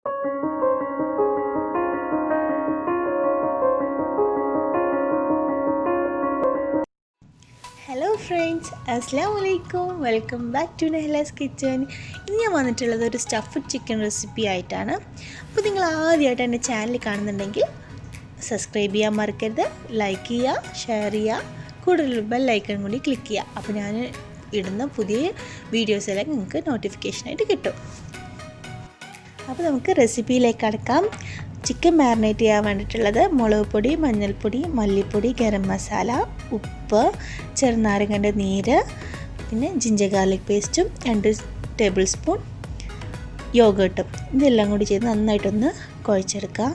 Hello friends, അസ്സലാമു അലൈക്കും. Welcome back to Nehla's kitchen. ഇന്ന് ഞാൻ വന്നിട്ടുള്ളത് ഒരു സ്റ്റഫ്ഡ് ചിക്കൻ റെസിപ്പി ആയിട്ടാണ്. അപ്പോൾ നിങ്ങൾ ആദ്യമായിട്ട് എൻ്റെ ചാനൽ കാണുന്നുണ്ടെങ്കിൽ സബ്സ്ക്രൈബ് ചെയ്യാൻ മറക്കരുത്, ലൈക്ക് ചെയ്യുക, ഷെയർ ചെയ്യുക, കൂടുതൽ ബെൽ ഐക്കൺ കൂടി ക്ലിക്ക് ചെയ്യുക. അപ്പോൾ ഞാൻ ഇടുന്ന പുതിയ വീഡിയോസെല്ലാം നിങ്ങൾക്ക് നോട്ടിഫിക്കേഷനായിട്ട് കിട്ടും. അപ്പോൾ നമുക്ക് റെസിപ്പിയിലേക്ക് കടക്കാം. ചിക്കൻ മാരിനേറ്റ് ചെയ്യാൻ വേണ്ടിയിട്ടുള്ളത് മുളക് പൊടി, മഞ്ഞൾപ്പൊടി, മല്ലിപ്പൊടി, ഗരം മസാല, ഉപ്പ്, ചെറുനാരങ്ങൻ്റെ നീര്, പിന്നെ ജിഞ്ചർ ഗാർലിക് പേസ്റ്റും 2 ടേബിൾ സ്പൂൺ യോഗേർട്ടും. ഇതെല്ലാം കൂടി ചെയ്ത് നന്നായിട്ടൊന്ന് കുഴച്ചെടുക്കുക.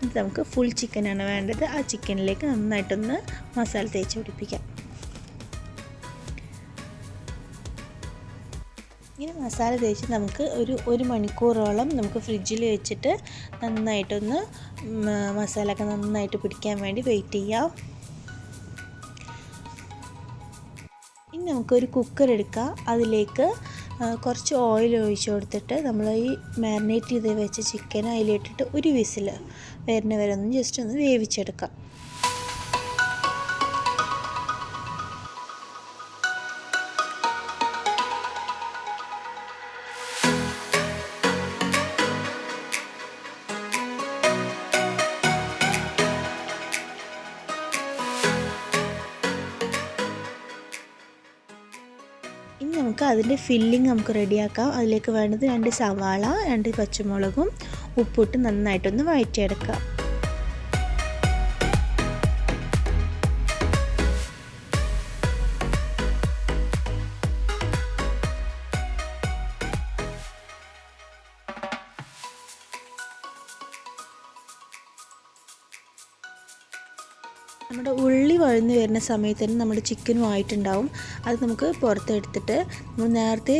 ഇത് നമുക്ക് ഫുൾ ചിക്കനാണ് വേണ്ടത്. ആ ചിക്കനിലേക്ക് നന്നായിട്ടൊന്ന് മസാല തേച്ച് പിടിപ്പിക്കാം. ഇങ്ങനെ മസാല തേച്ച് നമുക്ക് ഒരു മണിക്കൂറോളം നമുക്ക് ഫ്രിഡ്ജിൽ വെച്ചിട്ട് നന്നായിട്ടൊന്ന് മസാലയൊക്കെ നന്നായിട്ട് പിടിക്കാൻ വേണ്ടി വെയിറ്റ് ചെയ്യാം. ഇനി നമുക്കൊരു കുക്കർ എടുക്കാം. അതിലേക്ക് കുറച്ച് ഓയിൽ ഒഴിച്ച് കൊടുത്തിട്ട് നമ്മൾ ഈ മാരിനേറ്റ് ചെയ്ത് വെച്ച ചിക്കൻ അതിലിട്ടിട്ട് ഒരു വിസിൽ വരുന്ന വരെ ഒന്ന് ജസ്റ്റ് ഒന്ന് വേവിച്ചെടുക്കാം. ഇനി നമുക്ക് അതിൻ്റെ ഫില്ലിങ് നമുക്ക് റെഡിയാക്കാം. അതിലേക്ക് വേണ്ടത് 2 സവാള, 2 പച്ചമുളകും ഉപ്പിട്ട് നന്നായിട്ടൊന്ന് വഴറ്റിയെടുക്കാം. നമ്മുടെ ഉള്ളി വഴന്ന് വരുന്ന സമയത്ത് തന്നെ നമ്മുടെ ചിക്കനും ആയിട്ടുണ്ടാവും. അത് നമുക്ക് പുറത്തെടുത്തിട്ട് നമ്മൾ നേരത്തെ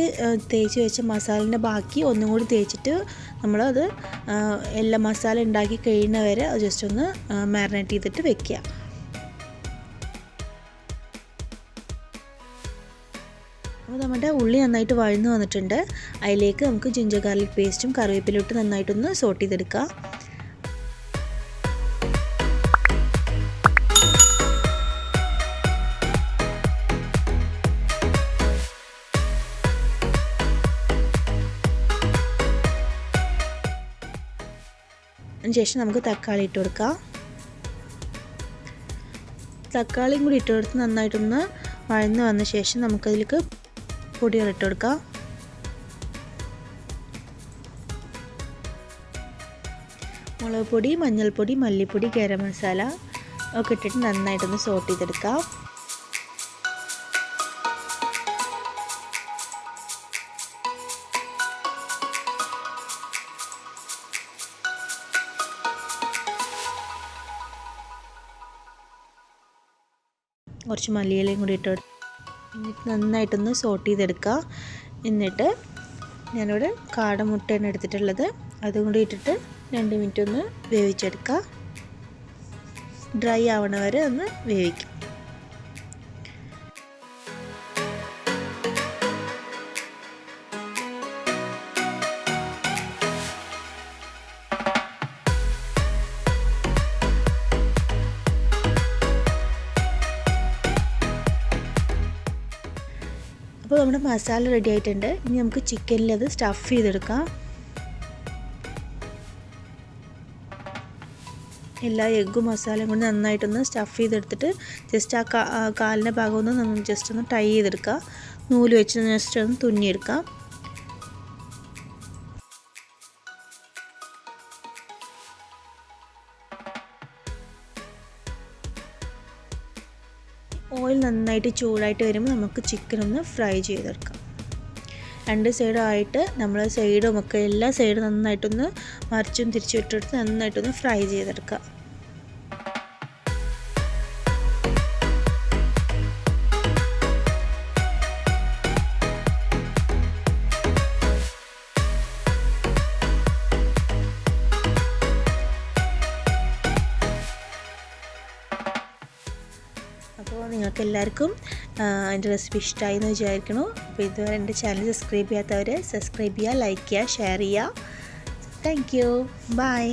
തേച്ച് വെച്ച മസാലേൻ്റെ ബാക്കി ഒന്നും കൂടി തേച്ചിട്ട് നമ്മളത് എല്ലാ മസാല ഉണ്ടാക്കി കഴിയുന്നവരെ ജസ്റ്റ് ഒന്ന് മാരിനേറ്റ് ചെയ്തിട്ട് വെക്കുക. അപ്പോൾ നമ്മുടെ ഉള്ളി നന്നായിട്ട് വഴന്ന് വന്നിട്ടുണ്ട്. അതിലേക്ക് നമുക്ക് ജിഞ്ചർ ഗാർലിക് പേസ്റ്റും കറിവേപ്പിലും ഇട്ട് നന്നായിട്ടൊന്ന് സോട്ട് ചെയ്തെടുക്കുക. അതിനുശേഷം നമുക്ക് തക്കാളി ഇട്ട് കൊടുക്കാം. തക്കാളിയും കൂടി ഇട്ട് കൊടുത്ത് നന്നായിട്ടൊന്ന് വഴന്ന് വന്ന ശേഷം നമുക്കതിലേക്ക് പൊടികൾ ഇട്ട് കൊടുക്കാം. മുളക് പൊടി, മഞ്ഞൾപ്പൊടി, മല്ലിപ്പൊടി, ഗരം മസാല ഒക്കെ ഇട്ടിട്ട് നന്നായിട്ടൊന്ന് സോട്ട് ചെയ്തെടുക്കാം. കുറച്ച് മല്ലിയിലയും കൂടി ഇട്ട് എന്നിട്ട് നന്നായിട്ടൊന്ന് സോട്ട് ചെയ്തെടുക്കുക. എന്നിട്ട് ഞാനിവിടെ കാടമുട്ടയാണ് എടുത്തിട്ടുള്ളത്. അതും കൂടി ഇട്ടിട്ട് 2 മിനിറ്റ് ഒന്ന് വേവിച്ചെടുക്കുക. ഡ്രൈ ആവണ വരെ ഒന്ന് വേവിക്കും. അപ്പോൾ നമ്മുടെ മസാല റെഡി ആയിട്ടുണ്ട്. ഇനി നമുക്ക് ചിക്കനിൽ അത് സ്റ്റഫ് ചെയ്തെടുക്കാം. എല്ലാ എഗ്ഗും മസാലയും കൊണ്ട് നന്നായിട്ടൊന്ന് സ്റ്റഫ് ചെയ്തെടുത്തിട്ട് ജസ്റ്റ് ആ കാലിൻ്റെ ഭാഗം ഒന്ന് ജസ്റ്റ് ഒന്ന് ടൈ ചെയ്തെടുക്കുക. നൂല് വെച്ച് ജസ്റ്റ് ഒന്ന് തുന്നിയെടുക്കാം. ഓയിൽ നന്നായിട്ട് ചൂടായിട്ട് വരുമ്പോൾ നമുക്ക് ചിക്കൻ ഒന്ന് ഫ്രൈ ചെയ്തെടുക്കാം. രണ്ട് സൈഡും ആയിട്ട് നമ്മൾ സൈഡും ഒക്കെ എല്ലാ സൈഡും നന്നായിട്ടൊന്ന് മറിച്ചും തിരിച്ചും ഇട്ടെടുത്ത് നന്നായിട്ടൊന്ന് ഫ്രൈ ചെയ്തെടുക്കുക. അപ്പോൾ നിങ്ങൾക്ക് എല്ലാവർക്കും എൻ്റെ റെസിപ്പി ഇഷ്ടമായി എന്ന് വിചാരിക്കുന്നു. അപ്പോൾ ഇതുവരെ എൻ്റെ ചാനൽ സബ്സ്ക്രൈബ് ചെയ്യാത്തവർ സബ്സ്ക്രൈബ് ചെയ്യുക, ലൈക്ക് ചെയ്യുക, ഷെയർ ചെയ്യുക. Thank you. ബൈ.